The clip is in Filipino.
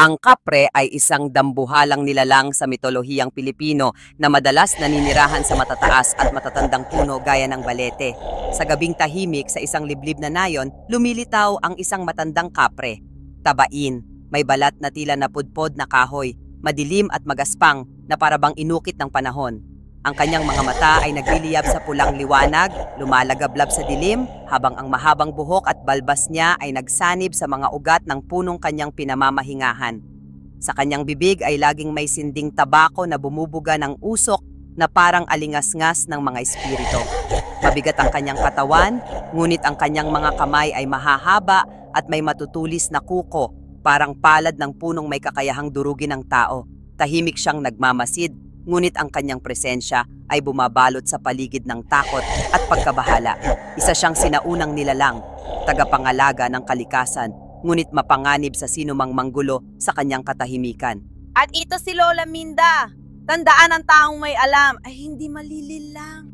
Ang kapre ay isang dambuhalang nilalang sa mitolohiyang Pilipino na madalas naninirahan sa matataas at matatandang puno gaya ng balete. Sa gabing tahimik sa isang liblib na nayon, lumilitaw ang isang matandang kapre. Tabain, may balat na tila napudpod na kahoy, madilim at magaspang na parabang inukit ng panahon. Ang kanyang mga mata ay nagliliyab sa pulang liwanag, lumalagablab sa dilim, habang ang mahabang buhok at balbas niya ay nagsanib sa mga ugat ng punong kanyang pinamamahingahan. Sa kanyang bibig ay laging may sinding tabako na bumubuga ng usok na parang alingasngas ng mga espiritu. Mabigat ang kanyang katawan, ngunit ang kanyang mga kamay ay mahahaba at may matutulis na kuko, parang palad ng punong may kakayahang durugin ng tao. Tahimik siyang nagmamasid, ngunit ang kanyang presensya ay bumabalot sa paligid ng takot at pagkabahala. Isa siyang sinaunang nilalang, tagapangalaga ng kalikasan, ngunit mapanganib sa sinumang manggulo sa kanyang katahimikan. At ito si Lola Minda. Tandaan ang taong may alam ay hindi malililang.